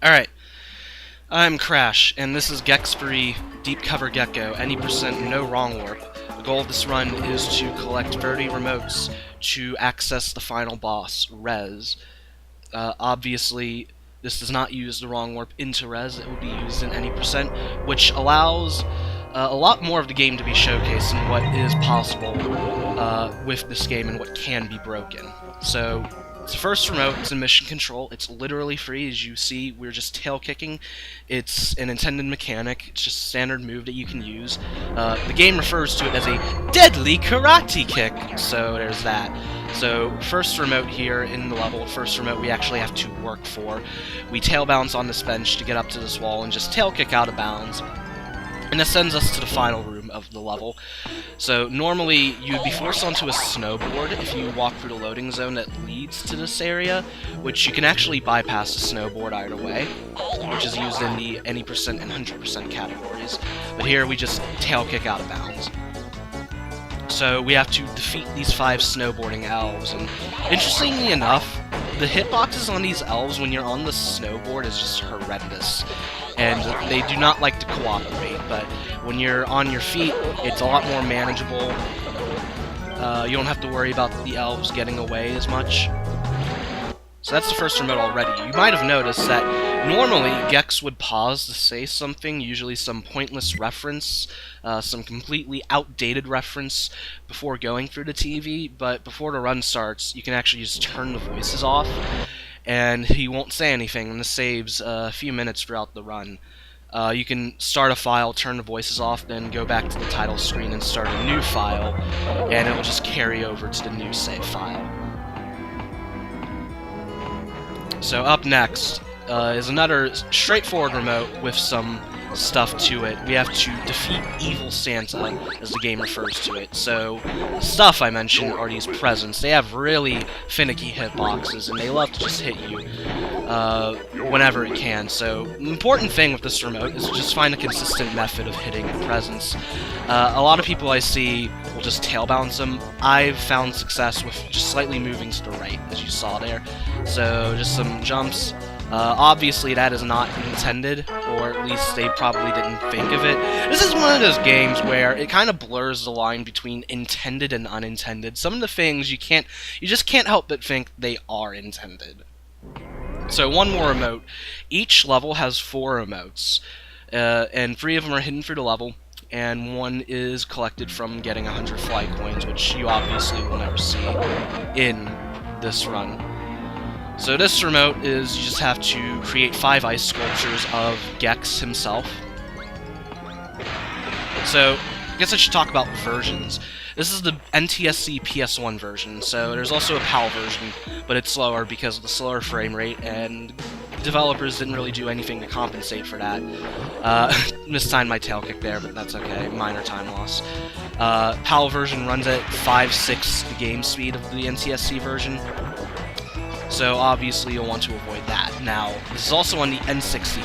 Alright, I'm Crash, and this is Gex-free Deep Cover Gecko, any percent no wrong warp. The goal of this run is to collect 30 remotes to access the final boss, Res. Obviously, this does not use the wrong warp into Res, it will be used in any percent, which allows a lot more of the game to be showcased and what is possible with this game and what can be broken. So, it's the first remote, it's in mission control, it's literally free. As you see, we're just tail kicking. It's an intended mechanic, it's just a standard move that you can use. The game refers to it as a deadly karate kick, so there's that. So, first remote here in the level, first remote we actually have to work for. We tail bounce on this bench to get up to this wall and just tail kick out of bounds. And this sends us to the final room of the level. So normally you'd be forced onto a snowboard if you walk through the loading zone that leads to this area, which you can actually bypass the snowboard either way, which is used in the any percent and 100% categories. But here we just tail kick out of bounds. So we have to defeat these 5 snowboarding elves, and interestingly enough, the hitboxes on these elves when you're on the snowboard is just horrendous. And they do not like to cooperate, but when you're on your feet, it's a lot more manageable. You don't have to worry about the elves getting away as much. So that's the first remote already. You might have noticed that normally Gex would pause to say something, usually some pointless reference, some completely outdated reference before going through the TV, but before the run starts, you can actually just turn the voices off, and he won't say anything, and this saves a few minutes throughout the run. You can start a file, turn the voices off, then go back to the title screen and start a new file, and it will just carry over to the new save file. So up next is another straightforward remote with some stuff to it. We have to defeat Evil Santa, as the game refers to it. So, the stuff I mentioned are these presents. They have really finicky hitboxes, and they love to just hit you whenever it can. So, the important thing with this remote is to just find a consistent method of hitting the presents. A lot of people I see will just tail bounce them. I've found success with just slightly moving to the right, as you saw there. So, just some jumps. Obviously that is not intended, or at least they probably didn't think of it. This is one of those games where it kind of blurs the line between intended and unintended. Some of the things you just can't help but think they are intended. So one more remote. Each level has 4 remotes, and 3 of them are hidden through the level, and 1 is collected from getting 100 fly coins, which you obviously will never see in this run. So this remote is you just have to create 5 ice sculptures of Gex himself. So, I guess I should talk about versions. This is the NTSC PS1 version, so there's also a PAL version, but it's slower because of the slower frame rate, and developers didn't really do anything to compensate for that. Mistimed my tail kick there, but that's okay, minor time loss. PAL version runs at 5/6 the game speed of the NTSC version. So obviously you'll want to avoid that. Now, this is also on the N64,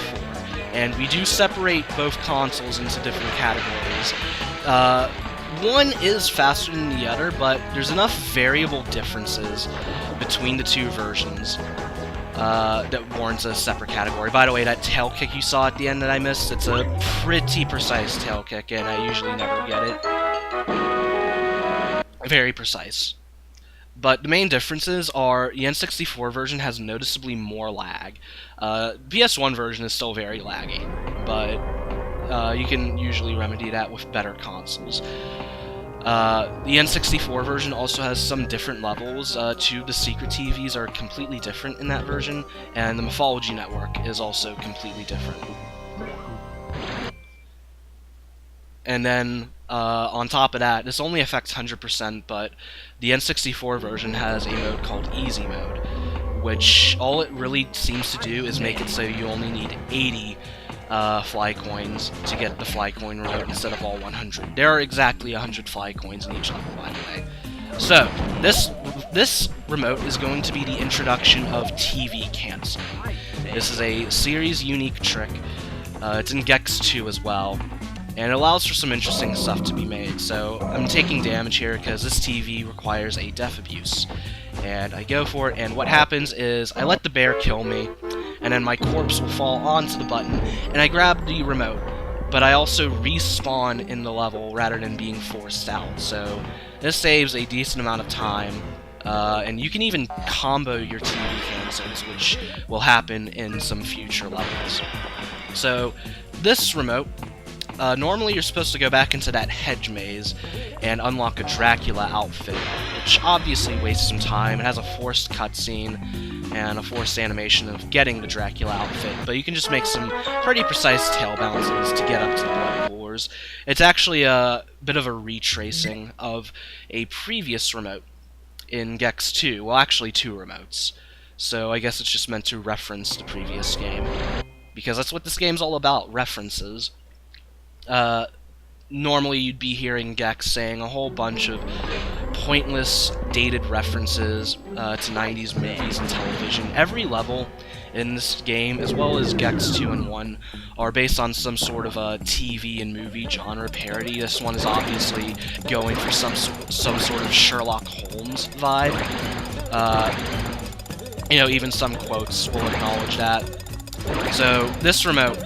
and we do separate both consoles into different categories. One is faster than the other, but there's enough variable differences between the 2 versions that warrants a separate category. By the way, that tail kick you saw at the end that I missed, it's a pretty precise tail kick, and I usually never get it. Very precise. But the main differences are the N64 version has noticeably more lag. PS1 version is still very laggy, but you can usually remedy that with better consoles. The N64 version also has some different levels. Too, the secret TVs are completely different in that version, and the Mythology Network is also completely different. And then, on top of that, this only affects 100%, but the N64 version has a mode called Easy Mode, which all it really seems to do is make it so you only need 80 fly coins to get the fly coin remote instead of all 100. There are exactly 100 fly coins in each level, by the way. So, this remote is going to be the introduction of TV Cancel. This is a series-unique trick. It's in Gex 2 as well. And it allows for some interesting stuff to be made. So I'm taking damage here because this TV requires a death abuse. And I go for it, and what happens is I let the bear kill me, and then my corpse will fall onto the button, and I grab the remote, but I also respawn in the level rather than being forced out, so this saves a decent amount of time, and you can even combo your TV consoles, which will happen in some future levels. So, this remote, normally you're supposed to go back into that hedge maze and unlock a Dracula outfit, which obviously wastes some time. It has a forced cutscene and a forced animation of getting the Dracula outfit, but you can just make some pretty precise tail bounces to get up to the blood poolers. It's actually a bit of a retracing of a previous remote in Gex 2, well actually 2 remotes, so I guess it's just meant to reference the previous game, because that's what this game's all about, references. Normally you'd be hearing Gex saying a whole bunch of pointless, dated references to 90s movies and television. Every level in this game, as well as Gex 2 and 1, are based on some sort of a TV and movie genre parody. This one is obviously going for some sort of Sherlock Holmes vibe. You know, even some quotes will acknowledge that. So, this remote,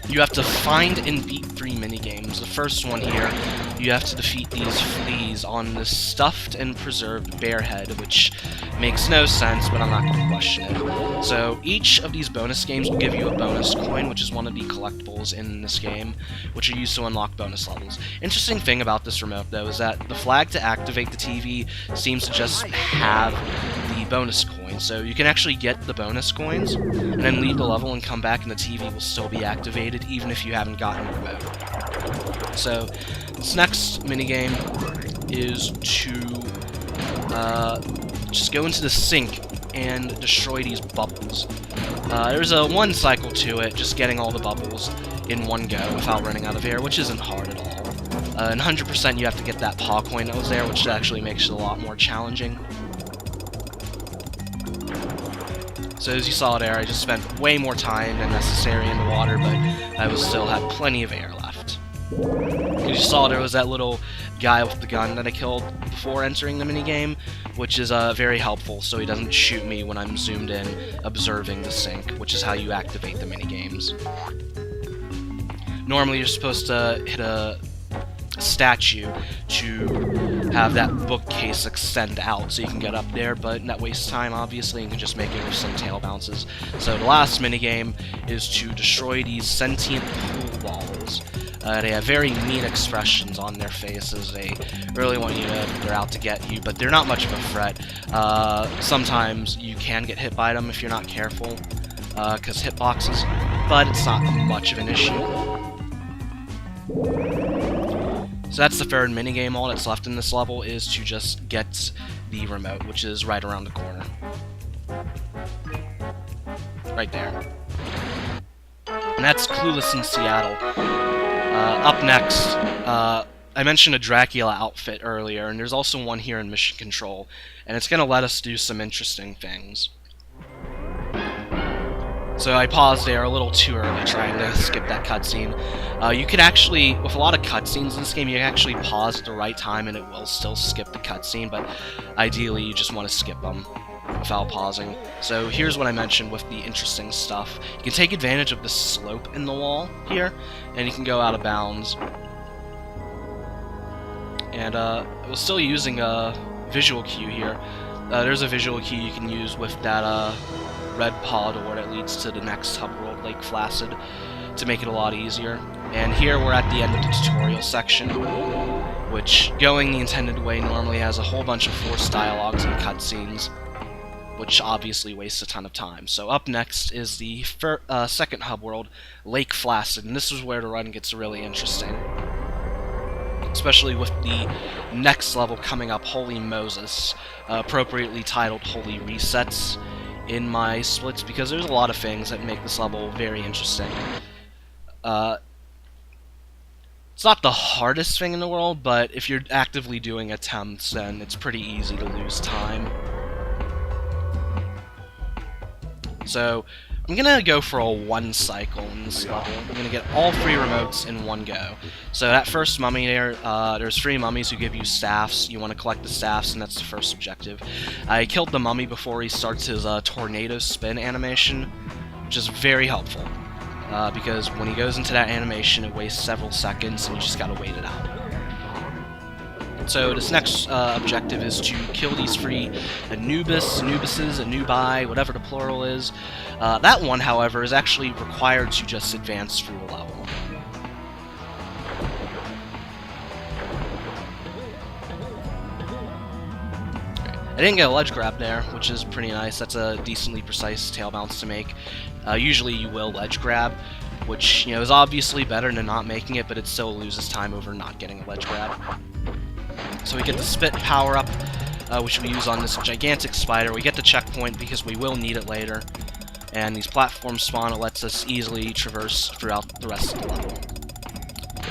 you have to find and beat 3 minigames. The first one here, you have to defeat these fleas on this stuffed and preserved bear head, which makes no sense, but I'm not going to question it. So each of these bonus games will give you a bonus coin, which is one of the collectibles in this game, which are used to unlock bonus levels. Interesting thing about this remote, though, is that the flag to activate the TV seems to just have the bonus coin, so you can actually get the bonus coins, and then leave the level and come back and the TV will still be activated, even if you haven't gotten a remote. So, this next minigame is to just go into the sink and destroy these bubbles. There's a one cycle to it, just getting all the bubbles in one go without running out of air, which isn't hard at all. And 100% you have to get that paw coin that was there, which actually makes it a lot more challenging. So as you saw there, I just spent way more time than necessary in the water, but I still had plenty of air left. As you saw, there was that little guy with the gun that I killed before entering the minigame, which is very helpful so he doesn't shoot me when I'm zoomed in observing the sink, which is how you activate the minigames. Normally you're supposed to hit a statue to have that bookcase extend out so you can get up there, but that wastes time obviously and can just make it with some tail bounces. So the last minigame is to destroy these sentient pool balls. They have very mean expressions on their faces. They really want you to know that they're out to get you, but they're not much of a threat. Sometimes you can get hit by them if you're not careful, because hitboxes, but it's not much of an issue. So that's the third minigame. All that's left in this level is to just get the remote, which is right around the corner. Right there. And that's Clueless in Seattle. Up next, I mentioned a Dracula outfit earlier, and there's also one here in Mission Control, and it's going to let us do some interesting things. So I paused there a little too early trying to skip that cutscene. You can actually, with a lot of cutscenes in this game, you can actually pause at the right time and it will still skip the cutscene, but ideally you just want to skip them without pausing. So here's what I mentioned with the interesting stuff. You can take advantage of the slope in the wall here, and you can go out of bounds. And I was still using a visual cue here. There's a visual cue you can use with that red pod door that leads to the next hub world, Lake Placid, to make it a lot easier. And here we're at the end of the tutorial section, which, going the intended way, normally has a whole bunch of forced dialogues and cutscenes, which obviously wastes a ton of time. So up next is the second hub world, Lake Placid, and this is where the run gets really interesting. Especially with the next level coming up, Holy Moses, appropriately titled Holy Resets in my splits, because there's a lot of things that make this level very interesting. It's not the hardest thing in the world, but if you're actively doing attempts, then it's pretty easy to lose time. So, I'm gonna go for a one cycle in this level. I'm gonna get all 3 remotes in one go. So that first mummy there, there's 3 mummies who give you staffs. You want to collect the staffs, and that's the first objective. I killed the mummy before he starts his tornado spin animation, which is very helpful, because when he goes into that animation, it wastes several seconds, and you just gotta wait it out. So this next objective is to kill these 3 Anubises, Anubi, whatever the plural is. That one, however, is actually required to just advance through the level. I didn't get a ledge grab there, which is pretty nice. That's a decently precise tail bounce to make. Usually you will ledge grab, which, you know, is obviously better than not making it, but it still loses time over not getting a ledge grab. So we get the spit power-up, which we use on this gigantic spider. We get the checkpoint because we will need it later. And these platforms spawn, it lets us easily traverse throughout the rest of the level.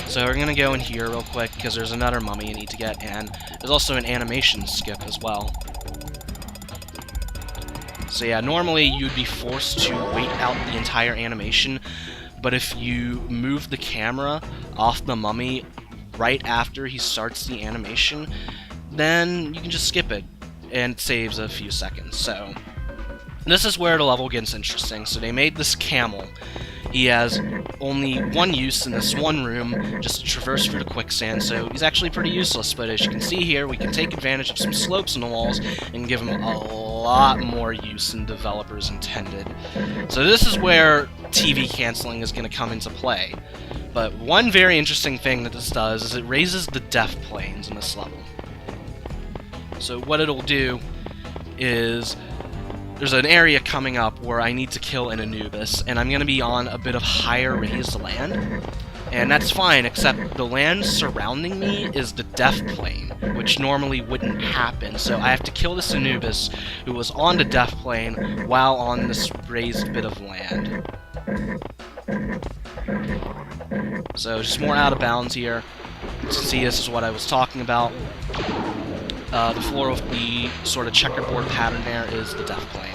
So we're going to go in here real quick because there's another mummy you need to get, and there's also an animation skip as well. So yeah, normally you'd be forced to wait out the entire animation, but if you move the camera off the mummy right after he starts the animation, then you can just skip it, and it saves a few seconds. So this is where the level gets interesting. So they made this camel. He has only one use in this one room, just to traverse through the quicksand, so he's actually pretty useless, but as you can see here, we can take advantage of some slopes in the walls and give him a lot more use than developers intended. So this is where TV canceling is going to come into play. But one very interesting thing that this does is it raises the depth planes in this level. So what it'll do is there's an area coming up where I need to kill an Anubis, and I'm going to be on a bit of higher raised land. And that's fine, except the land surrounding me is the depth plane, which normally wouldn't happen. So I have to kill this Anubis who was on the depth plane while on this raised bit of land. So just more out of bounds here. See, this is what I was talking about. The floor of the sort of checkerboard pattern there is the depth plane.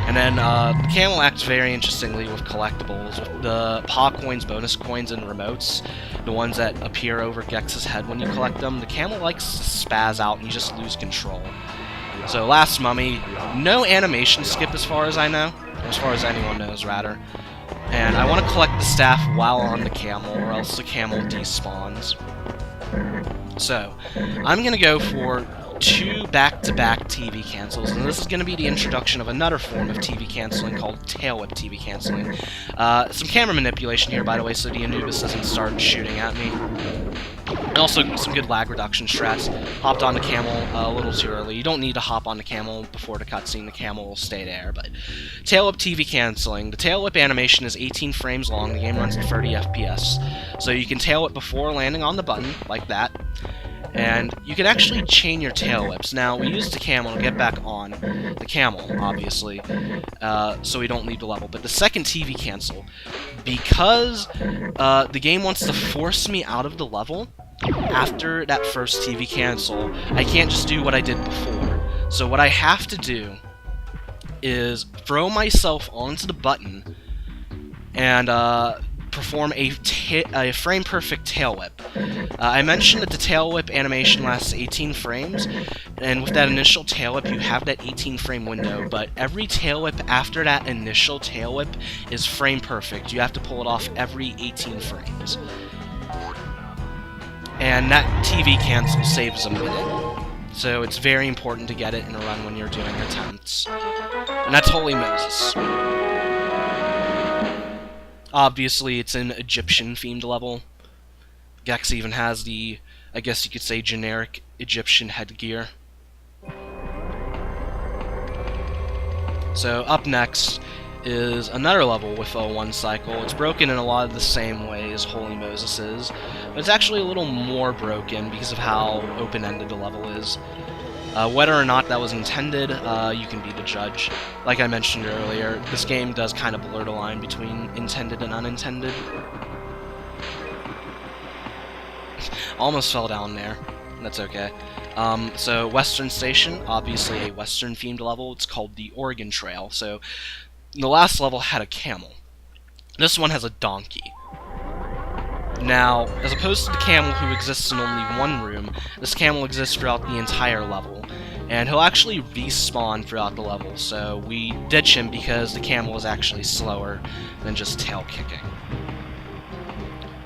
And then the camel acts very interestingly with collectibles. With the paw coins, bonus coins, and remotes, the ones that appear over Gex's head when you collect them, the camel likes to spaz out and you just lose control. So last mummy, no animation skip as far as I know, as far as anyone knows rather. And I want to collect the staff while on the camel, or else the camel despawns. So, I'm going to go for 2 back-to-back TV cancels, and this is going to be the introduction of another form of TV canceling called tail whip TV canceling. Some camera manipulation here, by the way, so the Anubis doesn't start shooting at me. And also some good lag reduction strats. Hopped on the camel a little too early. You don't need to hop on the camel before the cutscene, the camel will stay there. But tail whip TV canceling. The tail whip animation is 18 frames long, the game runs at 30 FPS. So you can tail whip before landing on the button, like that. And you can actually chain your tail whips. Now, we used the camel to get back on the camel, obviously, so we don't leave the level. But the second TV cancel, because the game wants to force me out of the level after that first TV cancel, I can't just do what I did before. So what I have to do is throw myself onto the button and perform a frame-perfect tail whip. I mentioned that the tail whip animation lasts 18 frames, and with that initial tail whip, you have that 18-frame window, but every tail whip after that initial tail whip is frame-perfect. You have to pull it off every 18 frames. And that TV cancel saves a minute. So it's very important to get it in a run when you're doing attempts. And that's Holy Moses. Obviously, it's an Egyptian-themed level. Gex even has the, I guess you could say, generic Egyptian headgear. So, up next is another level with a one cycle. It's broken in a lot of the same way as Holy Moses is, but it's actually a little more broken because of how open-ended the level is. Whether or not that was intended, you can be the judge. Like I mentioned earlier, this game does kind of blur the line between intended and unintended. Almost fell down there. That's okay. So, Western Station, obviously a Western-themed level. It's called the Oregon Trail. So, the last level had a camel. This one has a donkey. Now, as opposed to the camel who exists in only one room, this camel exists throughout the entire level. and he'll actually respawn throughout the level, so we ditch him because the camel is actually slower than just tail kicking.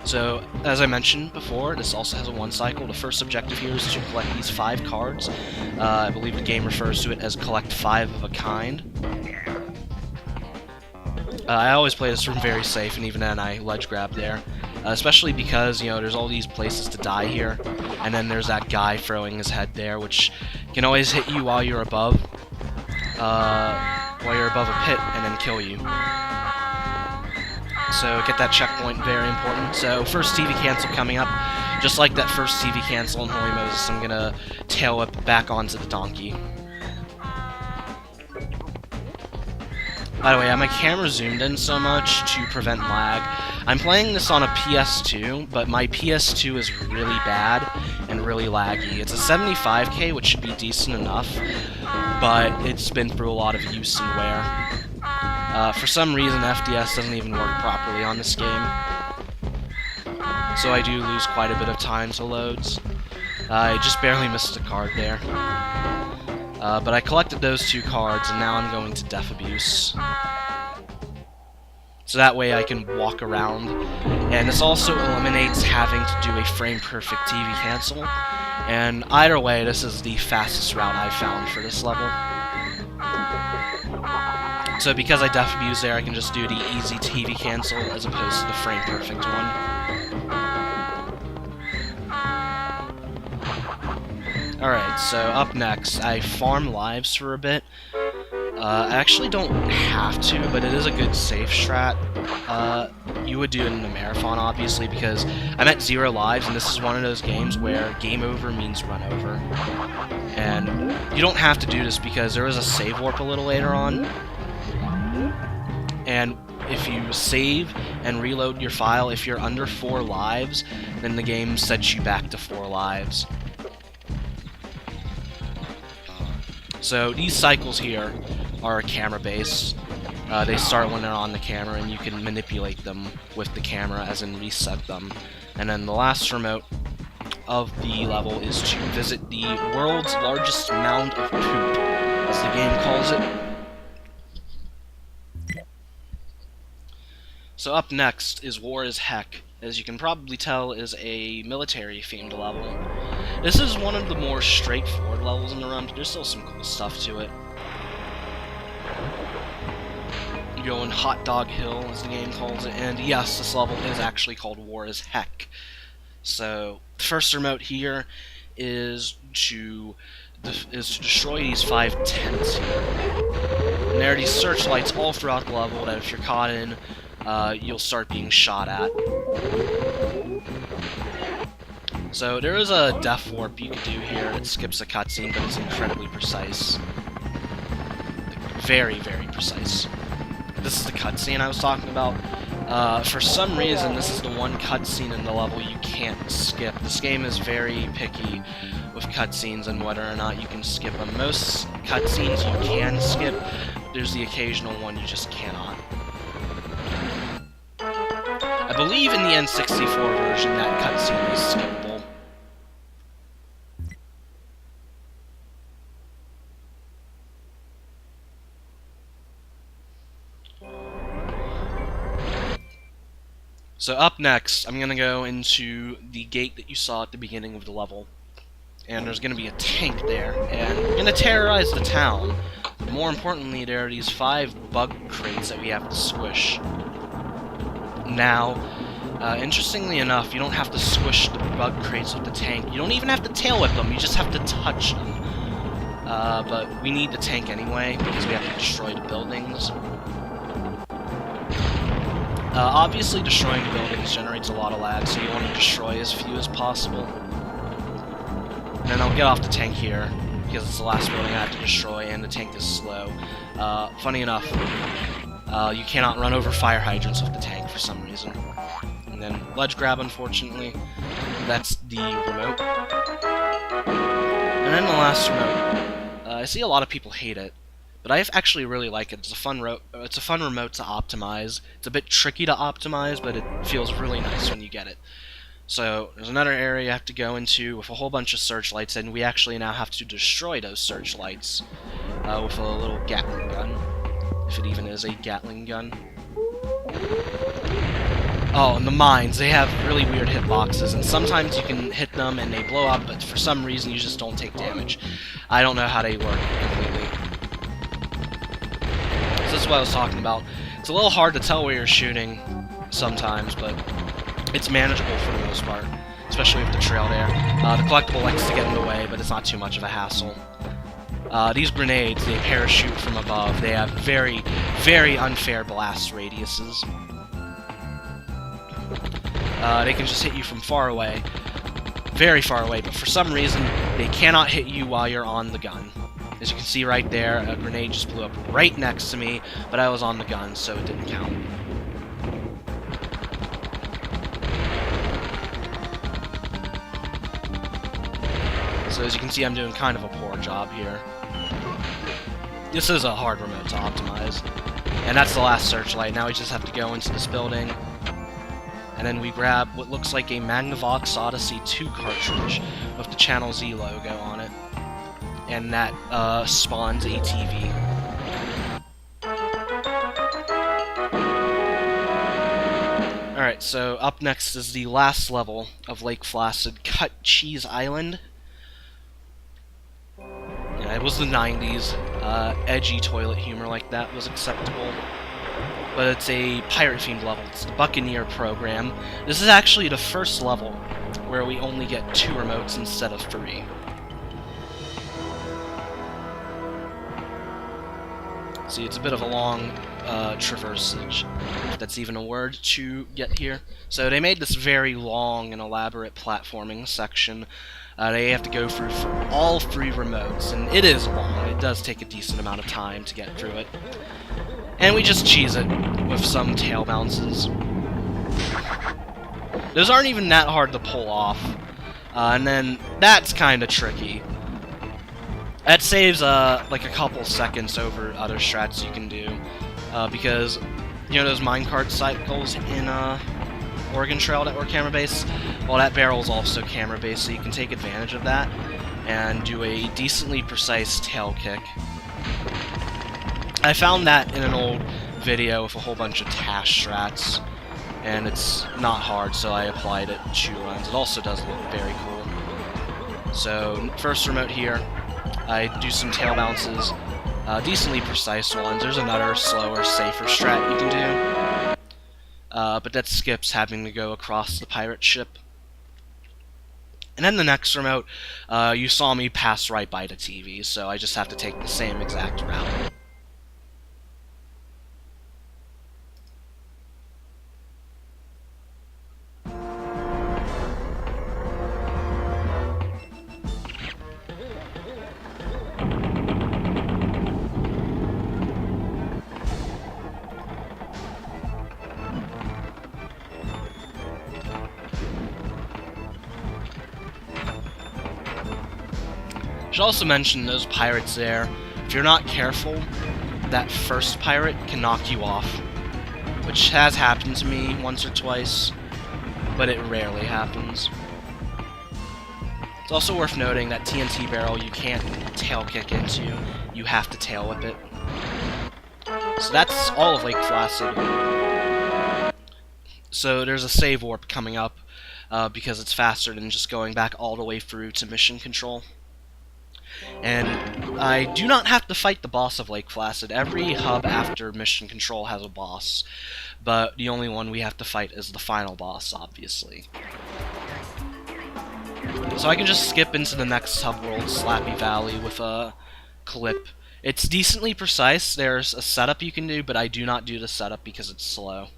So, as I mentioned before, this also has a 1 cycle. The first objective here is to collect these 5 cards. I believe the game refers to it as collect 5 of a kind. I always play this room very safe, and even then I ledge grab there. Especially because, you know, there's all these places to die here, and then there's that guy throwing his head there, which can always hit you while you're above a pit, and then kill you. So get that checkpoint, very important. So first TV cancel coming up. Just like that first TV cancel in Holy Moses, I'm gonna tail whip back onto the donkey. By the way, I have my camera zoomed in so much to prevent lag. I'm playing this on a PS2, but my PS2 is really bad and really laggy. It's a 75K, which should be decent enough, but it's been through a lot of use and wear. For some reason, FDS doesn't even work properly on this game, so I do lose quite a bit of time to loads. I just barely missed a card there. But I collected those 2 cards, and now I'm going to Death Abuse. So that way I can walk around. And this also eliminates having to do a frame-perfect TV cancel. And either way, this is the fastest route I've found for this level. So because I Death Abuse there, I can just do the easy TV cancel as opposed to the frame-perfect one. Alright, so up next, I farm lives for a bit. I actually don't have to, but it is a good safe strat. You would do it in a marathon, obviously, because I'm at 0 lives, and this is one of those games where game over means run over. And you don't have to do this because there is a save warp a little later on. And if you save and reload your file, if you're under 4 lives, then the game sets you back to 4 lives. So these cycles here are camera based. They start when they're on the camera, and you can manipulate them with the camera, as in reset them. And then the last remote of the level is to visit the world's largest mound of poop, as the game calls it. So up next is War is Heck. As you can probably tell, is a military-themed level. This is one of the more straightforward levels in the run, but there's still some cool stuff to it. You go in Hot Dog Hill, as the game calls it, and yes, this level is actually called War is Heck. So, the first remote here is to destroy these 5 tents here. And there are these searchlights all throughout the level that if you're caught in, you'll start being shot at. So there is a death warp you could do here. It skips a cutscene, but it's incredibly precise. Very, very precise. This is the cutscene I was talking about. For some reason, this is the one cutscene in the level you can't skip. This game is very picky with cutscenes and whether or not you can skip them. Most cutscenes you can skip, but there's the occasional one you just cannot. I believe in the N64 version that cutscene is skippable. So up next, I'm going to go into the gate that you saw at the beginning of the level. And there's going to be a tank there, and we're going to terrorize the town. But more importantly, there are these 5 bug crates that we have to squish. Now, interestingly enough, you don't have to squish the bug crates with the tank. You don't even have to tail whip them, you just have to touch them. But we need the tank anyway, because we have to destroy the buildings. Obviously, destroying buildings generates a lot of lag, so you want to destroy as few as possible. And then I'll get off the tank here, because it's the last building I have to destroy, and the tank is slow. Funny enough, you cannot run over fire hydrants with the tank for some reason. And then ledge grab, unfortunately. That's the remote. And then the last remote. I see a lot of people hate it, but I actually really like it. It's a fun remote to optimize. It's a bit tricky to optimize, but it feels really nice when you get it. So there's another area you have to go into with a whole bunch of searchlights, and we actually now have to destroy those searchlights with a little Gatling gun, if it even is a Gatling gun. Oh, and the mines, they have really weird hitboxes, and sometimes you can hit them and they blow up, but for some reason you just don't take damage. I don't know how they work completely. So this is what I was talking about. It's a little hard to tell where you're shooting sometimes, but it's manageable for the most part, especially with the trail there. The collectible likes to get in the way, but it's not too much of a hassle. These grenades, they parachute from above. They have very, very unfair blast radiuses. They can just hit you from far away, very far away, but for some reason, they cannot hit you while you're on the gun. As you can see right there, a grenade just blew up right next to me, but I was on the gun, so it didn't count. So as you can see, I'm doing kind of a poor job here. This is a hard remote to optimize. And that's the last searchlight. Now we just have to go into this building. And then we grab what looks like a Magnavox Odyssey 2 cartridge with the Channel Z logo on it. And that spawns a TV. Alright, so up next is the last level of Lake Placid, Cut Cheese Island. Yeah, it was the 90s. Edgy toilet humor like that was acceptable. But it's a pirate-themed level. It's the Buccaneer program. This is actually the first level where we only get 2 remotes instead of 3. See, it's a bit of a long traversage, if that's even a word, to get here. So they made this very long and elaborate platforming section. They have to go through for all 3 remotes, and it is long. It does take a decent amount of time to get through it. And we just cheese it with some tail bounces. Those aren't even that hard to pull off. And then that's kind of tricky. That saves like a couple seconds over other strats you can do. Because, you know those minecart cycles in Oregon Trail that were camera-based? Well, that barrel's also camera-based, so you can take advantage of that and do a decently precise tail kick. I found that in an old video with a whole bunch of Tash strats, and it's not hard, so I applied it to runs. It also does look very cool. So, first remote here, I do some tail bounces, decently precise ones. There's another slower, safer strat you can do, but that skips having to go across the pirate ship. And then the next remote, you saw me pass right by the TV, so I just have to take the same exact route. Should also mention those pirates there. If you're not careful, that first pirate can knock you off, which has happened to me once or twice, but it rarely happens. It's also worth noting that TNT barrel you can't tail kick into, you have to tail whip it. So that's all of Lake Placid. So there's a save warp coming up, because it's faster than just going back all the way through to mission control. And I do not have to fight the boss of Lake Placid. Every hub after mission control has a boss, but the only one we have to fight is the final boss, obviously. So I can just skip into the next hub world, Slappy Valley, with a clip. It's decently precise. There's a setup you can do, but I do not do the setup because it's slow.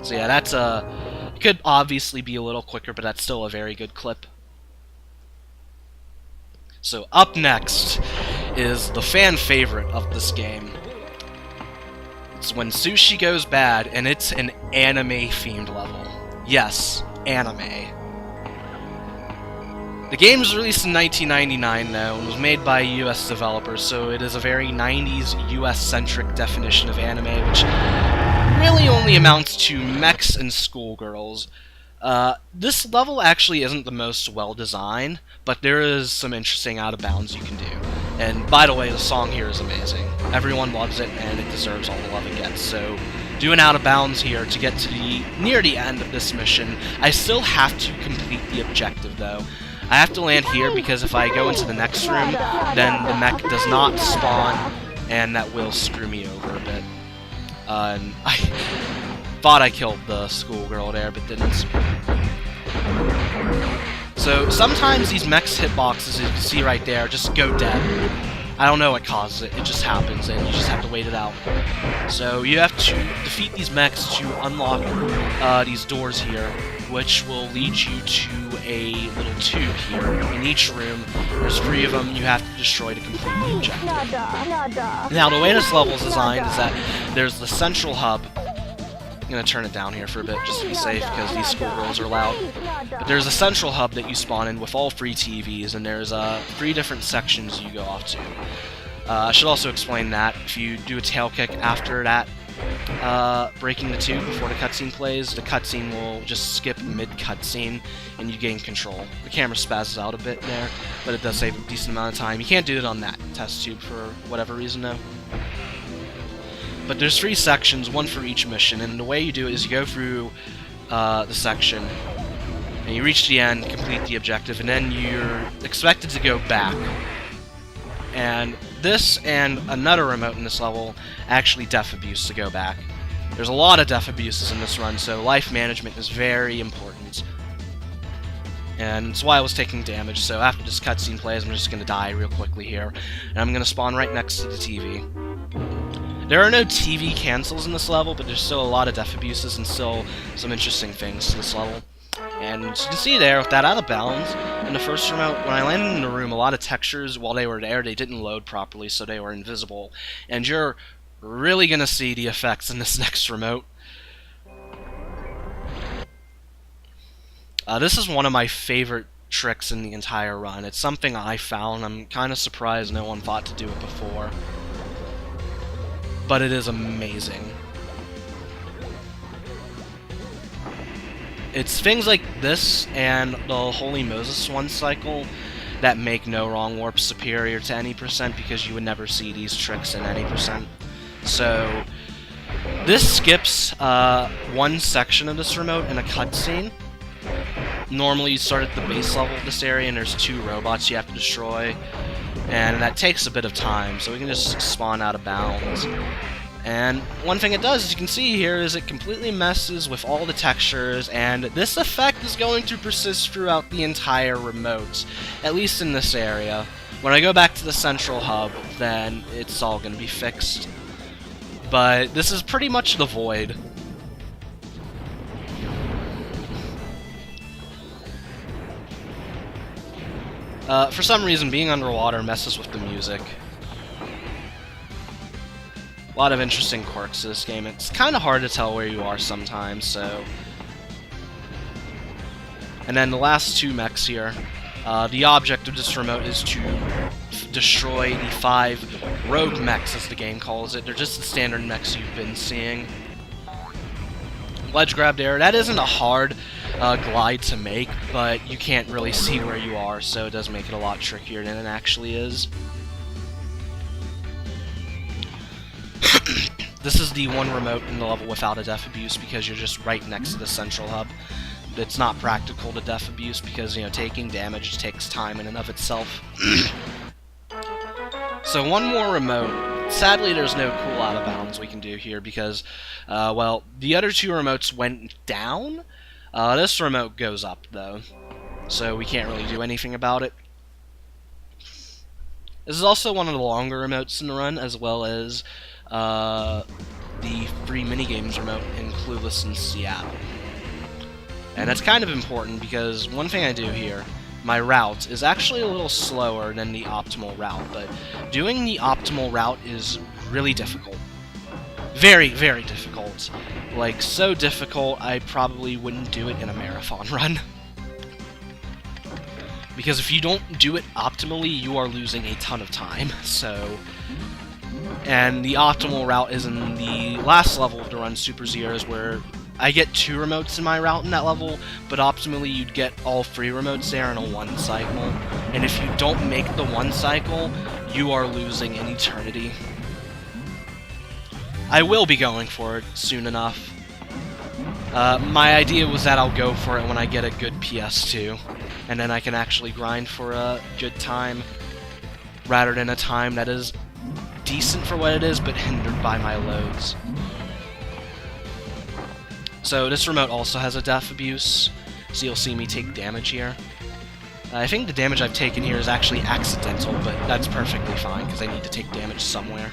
So yeah, that's could obviously be a little quicker, but that's still a very good clip. So up next is the fan favorite of this game. It's when sushi goes bad, and it's an anime-themed level. Yes, anime. The game was released in 1999, though, and was made by US developers, so it is a very 90s US-centric definition of anime, which really only amounts to mechs and schoolgirls. This level actually isn't the most well-designed, but there is some interesting out-of-bounds you can do. And by the way, the song here is amazing. Everyone loves it, and it deserves all the love it gets. So, doing out-of-bounds here to get to near the end of this mission. I still have to complete the objective, though. I have to land here because if I go into the next room, then the mech does not spawn, and that will screw me over a bit. And I thought I killed the schoolgirl there, but didn't. So sometimes these mechs hitboxes, as you can see right there, just go dead. I don't know what causes it, it just happens, and you just have to wait it out. So you have to defeat these mechs to unlock these doors here, which will lead you to a little tube here. In each room, there's 3 of them you have to destroy to complete the objective. Now, the way this level is designed is that there's the central hub. I'm going to turn it down here for a bit just to be safe because these schoolgirls are loud. But there's a central hub that you spawn in with all 3 TVs, and there's 3 different sections you go off to. I should also explain that if you do a tail kick after that, breaking the tube before the cutscene plays, the cutscene will just skip mid-cutscene, and you gain control. The camera spazzes out a bit there, but it does save a decent amount of time. You can't do it on that test tube for whatever reason, though. But there's 3 sections, 1 for each mission, and the way you do it is you go through the section, and you reach the end, complete the objective, and then you're expected to go back. And this and another remote in this level actually death abuse to go back. There's a lot of death abuses in this run, so life management is very important. And that's why I was taking damage, so after this cutscene plays, I'm just going to die real quickly here. And I'm going to spawn right next to the TV. There are no TV cancels in this level, but there's still a lot of death abuses and still some interesting things to this level. And as you can see there, with that out of bounds, in the first remote, when I landed in the room, a lot of textures, while they were there, they didn't load properly, so they were invisible. And you're really going to see the effects in this next remote. This is one of my favorite tricks in the entire run. It's something I found. I'm kind of surprised no one thought to do it before. But it is amazing. It's things like this and the Holy Moses one cycle that make No Wrong Warp superior to any percent, because you would never see these tricks in any percent. So this skips 1 section of this remote in a cutscene. Normally you start at the base level of this area and there's 2 robots you have to destroy, and that takes a bit of time, so we can just spawn out of bounds. And one thing it does, as you can see here, is it completely messes with all the textures, and this effect is going to persist throughout the entire remote, at least in this area. When I go back to the central hub, then it's all going to be fixed. But this is pretty much the void. For some reason, being underwater messes with the music. A lot of interesting quirks to this game. It's kind of hard to tell where you are sometimes, so... And then the last 2 mechs here. The object of this remote is to destroy the 5 rogue mechs, as the game calls it. They're just the standard mechs you've been seeing. Ledge grab there. That isn't a hard glide to make, but you can't really see where you are, so it does make it a lot trickier than it actually is. This is the one remote in the level without a death abuse, because you're just right next to the central hub. It's not practical to death abuse because, you know, taking damage takes time in and of itself. So one more remote. Sadly, there's no cool out of bounds we can do here because, well, the other 2 remotes went down. This remote goes up, though, so we can't really do anything about it. This is also one of the longer remotes in the run, as well as the free minigames remote in Clueless and Seattle. And that's kind of important because one thing I do here, my route is actually a little slower than the optimal route, but doing the optimal route is really difficult. Very, very difficult. Like, so difficult I probably wouldn't do it in a marathon run. Because if you don't do it optimally, you are losing a ton of time. So, and the optimal route is in the last level to run Super Zeros, where I get 2 remotes in my route in that level, but optimally you'd get all 3 remotes there in a 1 cycle. And if you don't make the 1 cycle, you are losing an eternity. I will be going for it soon enough. My idea was that I'll go for it when I get a good PS2, and then I can actually grind for a good time, rather than a time that is decent for what it is, but hindered by my loads. So this remote also has a death abuse, so you'll see me take damage here. I think the damage I've taken here is actually accidental, but that's perfectly fine, because I need to take damage somewhere.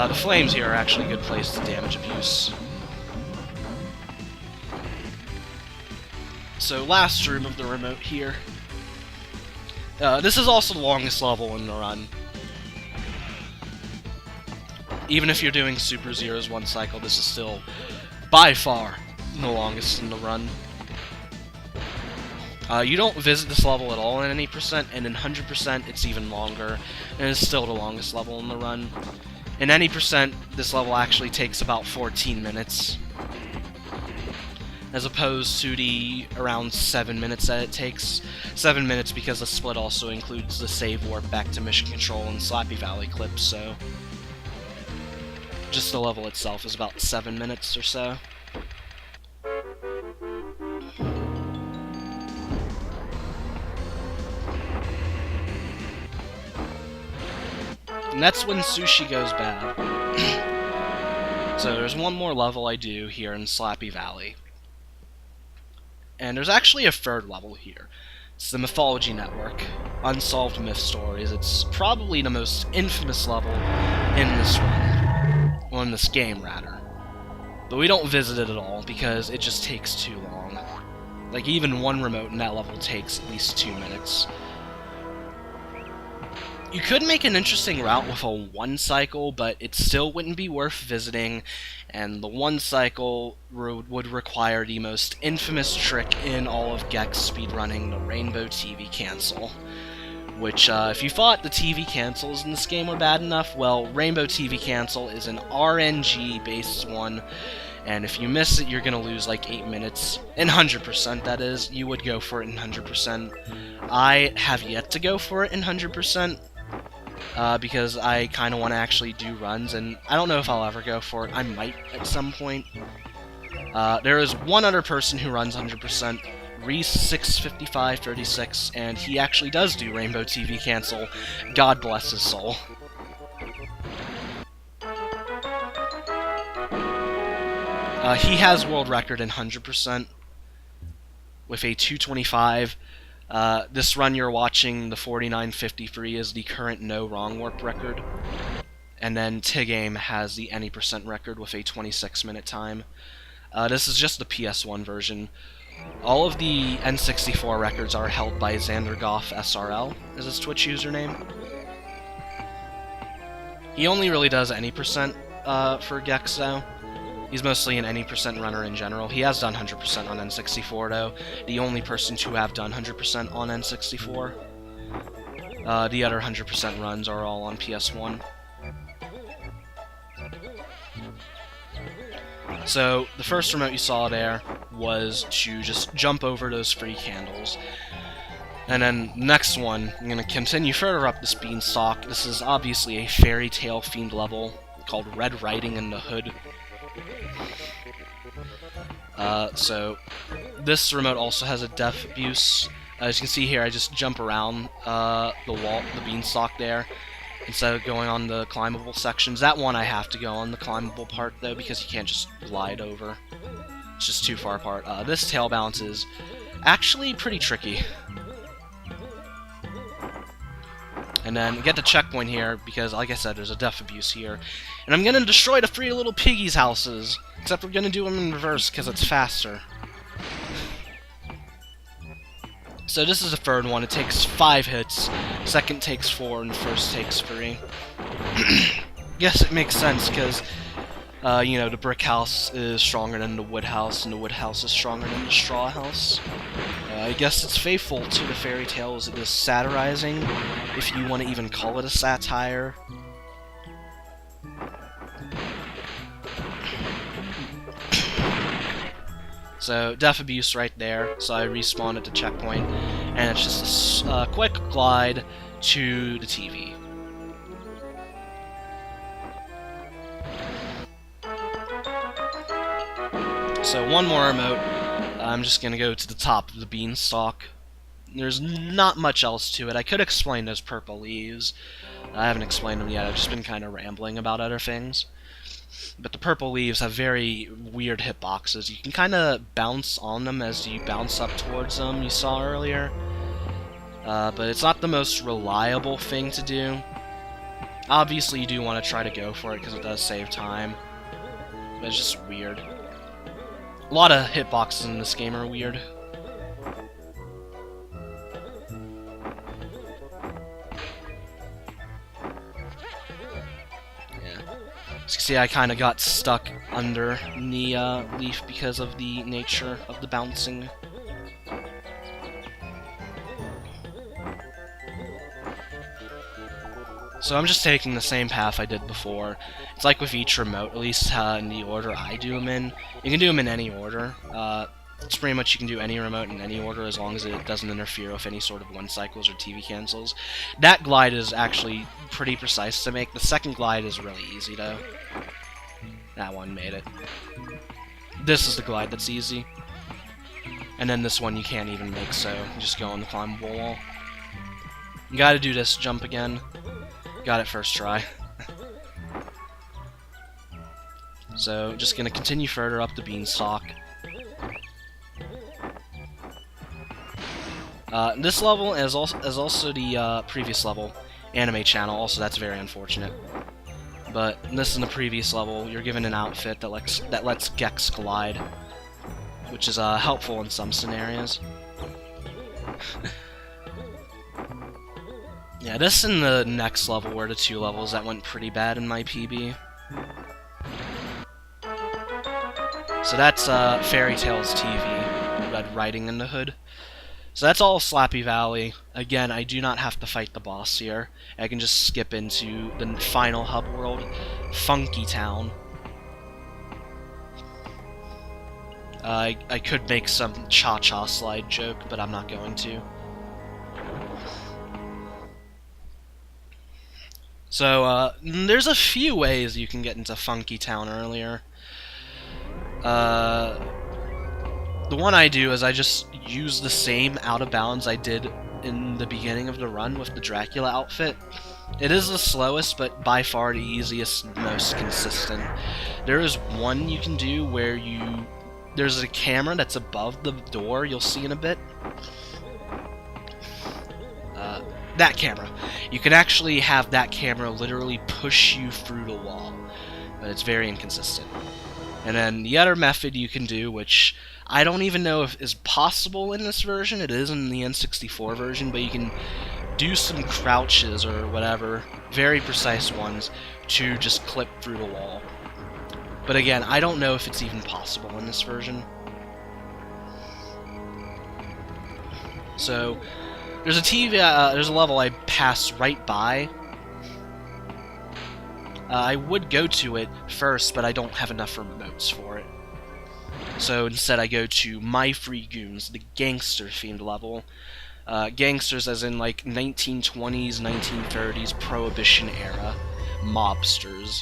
The flames here are actually a good place to damage abuse. So last room of the remote here. This is also the longest level in the run. Even if you're doing Super Zeros 1 cycle, this is still, by far, the longest in the run. You don't visit this level at all in any percent, and in 100% it's even longer, and it's still the longest level in the run. In any percent, this level actually takes about 14 minutes, as opposed to the around 7 minutes that it takes. 7 minutes because the split also includes the save warp back to Mission Control and Slappy Valley clips, so just the level itself is about 7 minutes or so. And that's when sushi goes bad. So there's one more level I do here in Slappy Valley. And there's actually a 3rd level here. It's the Mythology Network, Unsolved Myth Stories. It's probably the most infamous level in this run. Well, in this game, rather. But we don't visit it at all, because it just takes too long. Like, even 1 remote in that level takes at least 2 minutes. You could make an interesting route with a 1 cycle, but it still wouldn't be worth visiting, and the 1 cycle would require the most infamous trick in all of Gex speedrunning, the Rainbow TV Cancel. Which, if you thought the TV cancels in this game were bad enough, well, Rainbow TV Cancel is an RNG-based one, and if you miss it, you're gonna lose like 8 minutes. In 100%, that is. You would go for it in 100%. I have yet to go for it in 100%. Because I kind of want to actually do runs, and I don't know if I'll ever go for it. I might at some point. There is one other person who runs 100%, Reese65536, and he actually does do Rainbow TV Cancel. God bless his soul. He has world record in 100% with a 225. This run you're watching, the 4953, is the current no wrong warp record. And then Tigame has the any percent record with a 26-minute time. This is just the PS1 version. All of the N64 records are held by Xandergoff SRL, is his Twitch username. He only really does any percent for Gex, though. He's mostly an any percent runner in general. He has done 100% on N64, though. The only person to have done 100% on N64. The other 100% runs are all on PS1. So, the first remote you saw there was to just jump over those free candles. And then, the next one, I'm going to continue further up this beanstalk. This is obviously a fairy tale themed level called Red Riding in the Hood. So, this remote also has a death abuse. As you can see here, I just jump around the wall, the beanstalk there, instead of going on the climbable sections. That one I have to go on the climbable part, though, because you can't just glide over. It's just too far apart. This tail bounce is actually pretty tricky. And then get the checkpoint here, because, like I said, there's a death abuse here. And I'm gonna destroy the 3 little piggies' houses. Except we're gonna do them in reverse, because it's faster. So this is the 3rd one. It takes 5 hits. Second takes 4, and first takes 3. Yes, it makes sense, because You know, the brick house is stronger than the wood house, and the wood house is stronger than the straw house. I guess it's faithful to the fairy tales it is satirizing, if you want to even call it a satire. So, death abuse right there, so I respawned at the checkpoint, and it's just a quick glide to the TV. So, one more remote. I'm just gonna go to the top of the beanstalk. There's not much else to it. I could explain those purple leaves. I haven't explained them yet, I've just been kind of rambling about other things. But the purple leaves have very weird hitboxes. You can kind of bounce on them as you bounce up towards them, you saw earlier. But it's not the most reliable thing to do. Obviously, you do want to try to go for it because it does save time. But it's just weird. A lot of hitboxes in this game are weird. As you can see, I kind of got stuck under the leaf because of the nature of the bouncing. So I'm just taking the same path I did before. It's like with each remote, at least in the order I do them in. You can do them in any order. It's pretty much you can do any remote in any order as long as it doesn't interfere with any sort of one cycles or TV cancels. That glide is actually pretty precise to make. The second glide is really easy though. That one made it. This is the glide that's easy. And then this one you can't even make, so you just go on the climbable wall. You gotta do this jump again. Got it first try. So, just gonna continue further up the beanstalk. This level is also the previous level, anime channel, also that's very unfortunate. But this in the previous level, you're given an outfit that lets Gex glide, which is helpful in some scenarios. Yeah, this and the next level were the two levels that went pretty bad in my PB. So that's Fairy Tales TV, Red Riding in the Hood. So that's all Slappy Valley. Again, I do not have to fight the boss here. I can just skip into the final hub world, Funky Town. I could make some cha-cha slide joke, but I'm not going to. So, there's a few ways you can get into Funky Town earlier. The one I do is I just use the same out of bounds I did in the beginning of the run with the Dracula outfit. It is the slowest, but by far the easiest, most consistent. There is one you can do where there's a camera that's above the door, you'll see in a bit. That camera. You can actually have that camera literally push you through the wall, but it's very inconsistent. And then the other method you can do, which I don't even know if is possible in this version, it is in the N64 version, but you can do some crouches or whatever, very precise ones, to just clip through the wall. But again, I don't know if it's even possible in this version. So, there's a level I pass right by. I would go to it first, but I don't have enough remotes for it. So instead I go to My Free Goons, the gangster-themed level. Gangsters as in like 1920s, 1930s, Prohibition era. Mobsters.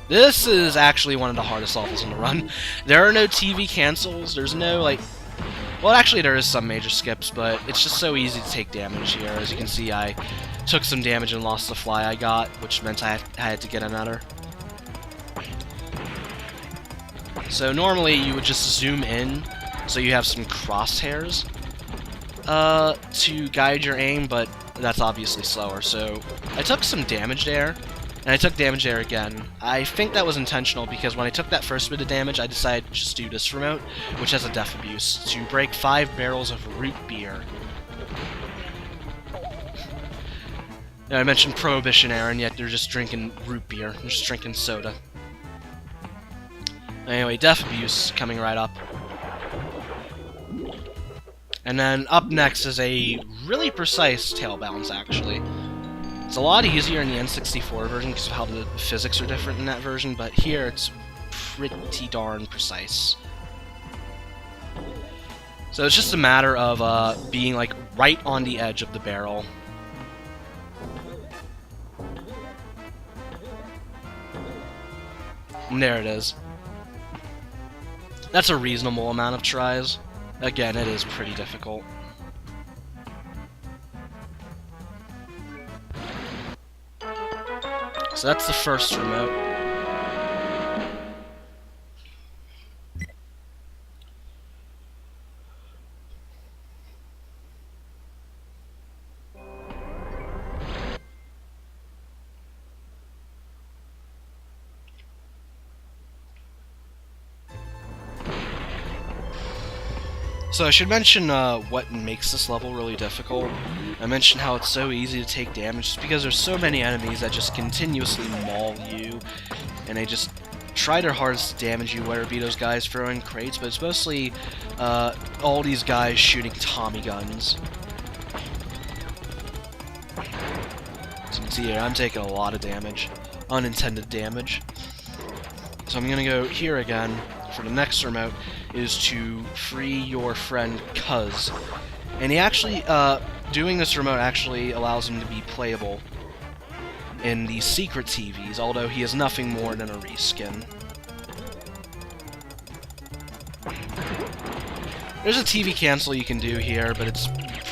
This is actually one of the hardest levels in the run. There are no TV cancels, there's no like... Well, actually there is some major skips, but it's just so easy to take damage here. As you can see, I took some damage and lost the fly I got, which meant I had to get another. So normally you would just zoom in, so you have some crosshairs to guide your aim, but that's obviously slower. So I took some damage there, and I took damage there again. I think that was intentional because when I took that first bit of damage, I decided to just do this remote, which has a death abuse, to break 5 barrels of root beer. Now, I mentioned Prohibition era, and yet they're just drinking root beer. They're just drinking soda. Anyway, Death Abuse coming right up. And then up next is a really precise tail bounce, actually. It's a lot easier in the N64 version because of how the physics are different in that version, but here it's pretty darn precise. So it's just a matter of being like right on the edge of the barrel. And there it is. That's a reasonable amount of tries. Again, it is pretty difficult. So that's the first remote. So I should mention what makes this level really difficult. I mentioned how it's so easy to take damage just because there's so many enemies that just continuously maul you, and they just try their hardest to damage you, whether it be those guys throwing crates, but it's mostly all these guys shooting Tommy guns. As you can see here, I'm taking a lot of damage. Unintended damage. So I'm gonna go here again. For the next remote is to free your friend Cuz. And he actually, doing this remote actually allows him to be playable in the secret TVs, although he is nothing more than a reskin. There's a TV cancel you can do here, but it's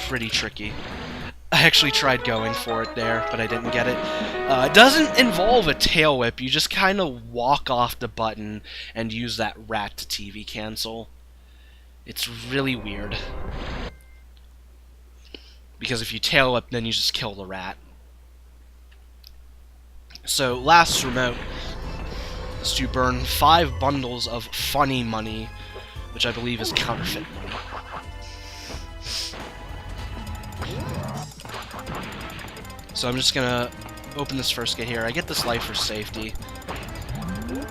pretty tricky. I actually tried going for it there, but I didn't get it. It doesn't involve a tail whip, you just kind of walk off the button and use that rat to TV cancel. It's really weird. Because if you tail whip, then you just kill the rat. So, last remote is to burn 5 bundles of funny money, which I believe is counterfeit money. So I'm just gonna open this first gate here. I get this life for safety.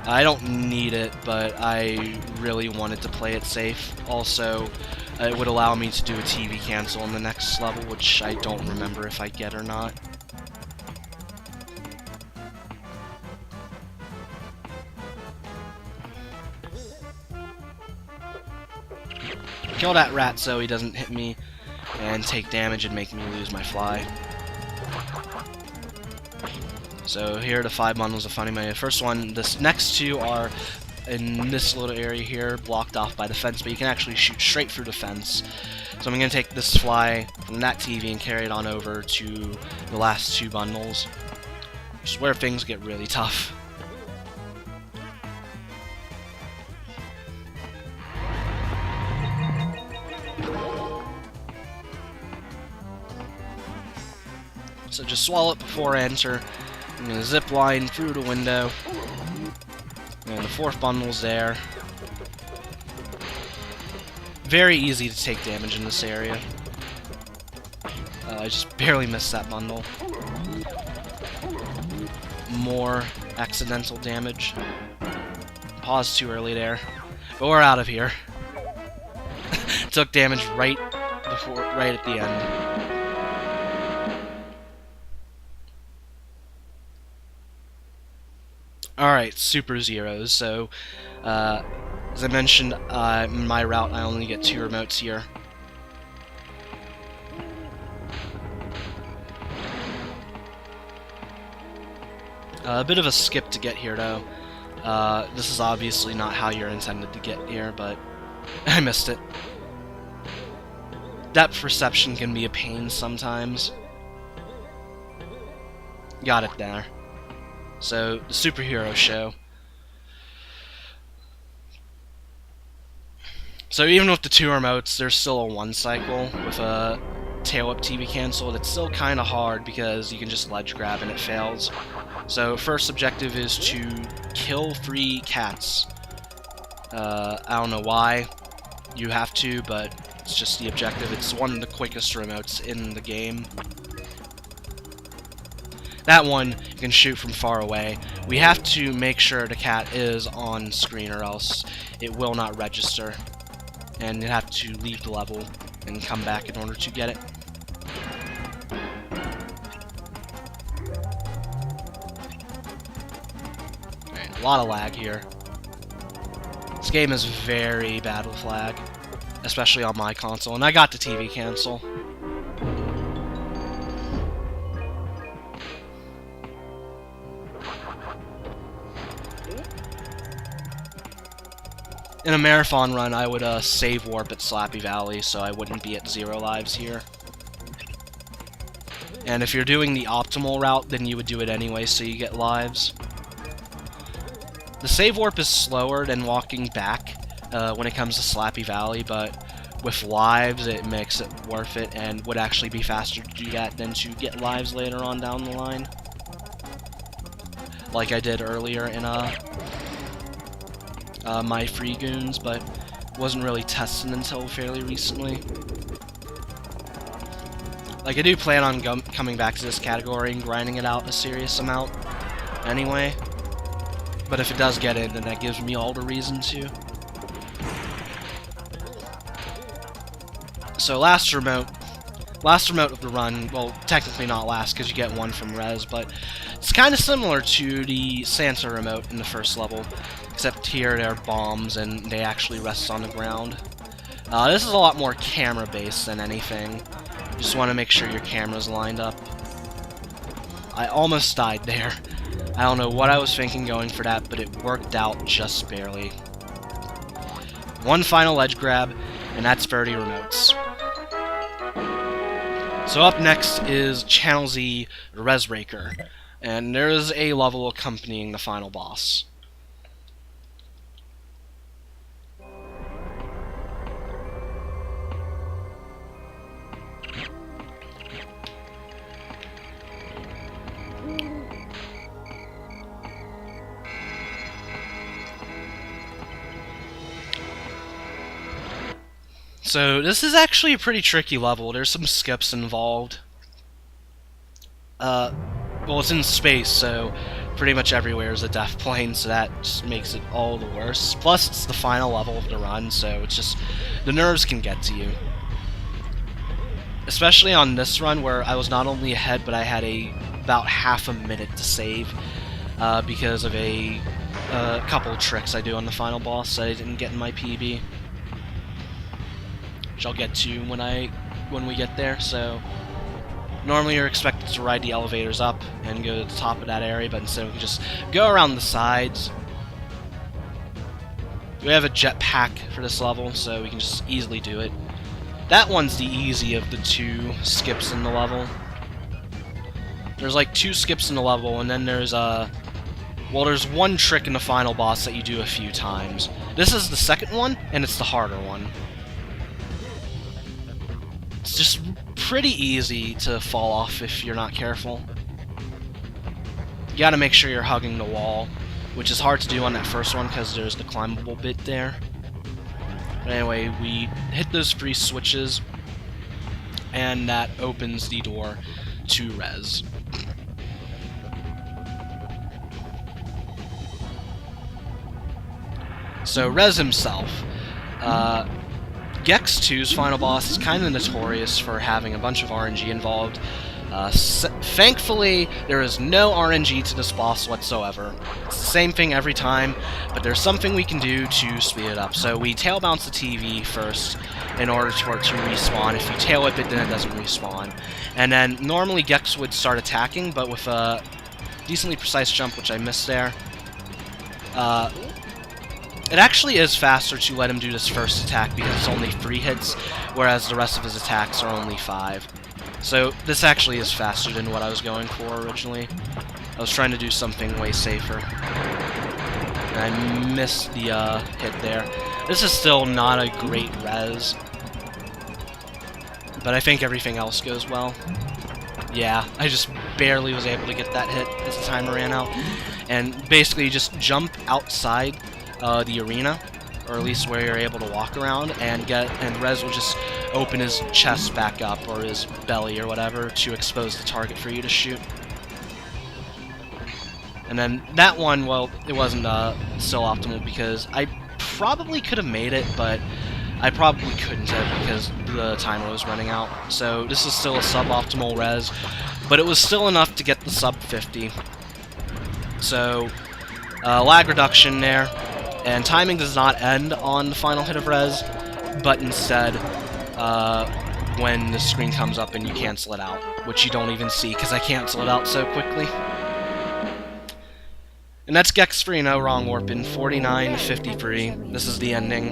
I don't need it, but I really wanted to play it safe. Also, it would allow me to do a TV cancel in the next level, which I don't remember if I get or not. Kill that rat so he doesn't hit me and take damage and make me lose my fly. So here are the 5 bundles of funny money. The first one, this next 2 are in this little area here, blocked off by the fence, but you can actually shoot straight through the fence. So I'm going to take this fly from that TV and carry it on over to the last 2 bundles, which is where things get really tough. So just swallow it before I enter. I'm going to zip line through the window. And the 4th bundle's there. Very easy to take damage in this area. I just barely missed that bundle. More accidental damage. Paused too early there. But we're out of here. Took damage right at the end. Alright, Super Zeros. So, as I mentioned, in my route I only get 2 remotes here. A bit of a skip to get here, though. This is obviously not how you're intended to get here, but I missed it. Depth perception can be a pain sometimes. Got it there. So, the superhero show. So even with the 2 remotes, there's still a 1 cycle with a tail-up TV cancel. It's still kind of hard because you can just ledge grab and it fails. So first objective is to kill 3 cats. I don't know why you have to, but it's just the objective. It's one of the quickest remotes in the game. That one you can shoot from far away. We have to make sure the cat is on screen or else it will not register. And you have to leave the level and come back in order to get it. Alright, a lot of lag here. This game is very bad with lag, especially on my console, and I got the TV cancel. In a marathon run, I would save warp at Slappy Valley, so I wouldn't be at 0 lives here. And if you're doing the optimal route, then you would do it anyway, so you get lives. The save warp is slower than walking back when it comes to Slappy Valley, but with lives, it makes it worth it, and would actually be faster to do that than to get lives later on down the line. Like I did earlier in my free goons, but wasn't really tested until fairly recently. Like, I do plan on coming back to this category and grinding it out a serious amount anyway, but if it does get in, then that gives me all the reason to. So last remote of the run, well, technically not last because you get one from Res, but it's kind of similar to the Santa remote in the first level, except here they're bombs and they actually rest on the ground. This is a lot more camera-based than anything. You just want to make sure your camera's lined up. I almost died there. I don't know what I was thinking going for that, but it worked out just barely. One final ledge grab, and that's 30 remotes. So up next is Channel Z Resraker, and there is a level accompanying the final boss. So this is actually a pretty tricky level. There's some skips involved. Well, it's in space, so pretty much everywhere is a death plane, so that just makes it all the worse. Plus, it's the final level of the run, so it's just, the nerves can get to you. Especially on this run, where I was not only ahead, but I had about half a minute to save, because of a couple of tricks I do on the final boss that I didn't get in my PB. Which I'll get to when we get there. So normally you're expected to ride the elevators up and go to the top of that area, but instead we can just go around the sides. We have a jetpack for this level, so we can just easily do it. That one's the easy of the two skips in the level. There's like 2 skips in the level, and then there's well, there's one trick in the final boss that you do a few times. This is the second one, and it's the harder one. It's just pretty easy to fall off if you're not careful. You gotta make sure you're hugging the wall, which is hard to do on that first one because there's the climbable bit there. But anyway, we hit those 3 switches, and that opens the door to Res. So Res himself, Gex 2's final boss is kind of notorious for having a bunch of RNG involved. Thankfully, there is no RNG to this boss whatsoever. It's the same thing every time, but there's something we can do to speed it up. So we tail bounce the TV first in order for it to respawn. If you tail whip it, then it doesn't respawn. And then normally Gex would start attacking, but with a decently precise jump, which I missed there, it actually is faster to let him do this first attack because it's only 3 hits, whereas the rest of his attacks are only 5. So this actually is faster than what I was going for originally. I was trying to do something way safer, and I missed the hit there. This is still not a great res, but I think everything else goes well. Yeah, I just barely was able to get that hit as the timer ran out. And basically just jump outside the arena, or at least where you're able to walk around, and Rez will just open his chest back up, or his belly, or whatever, to expose the target for you to shoot. And then that one, well, it wasn't still optimal because I probably could have made it, but I probably couldn't have because the timer was running out. So this is still a suboptimal res, but it was still enough to get the sub 50. So lag reduction there, and timing does not end on the final hit of res, but instead when the screen comes up and you cancel it out, which you don't even see because I cancel it out so quickly. And that's Gex Free, no wrong warp in 49 to 53. This is the ending.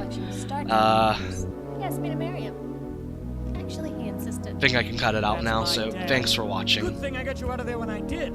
Yes, me to marry him. Actually, he insisted. I think I can cut it out now, so thanks for watching. Good thing I got you out of there when I did.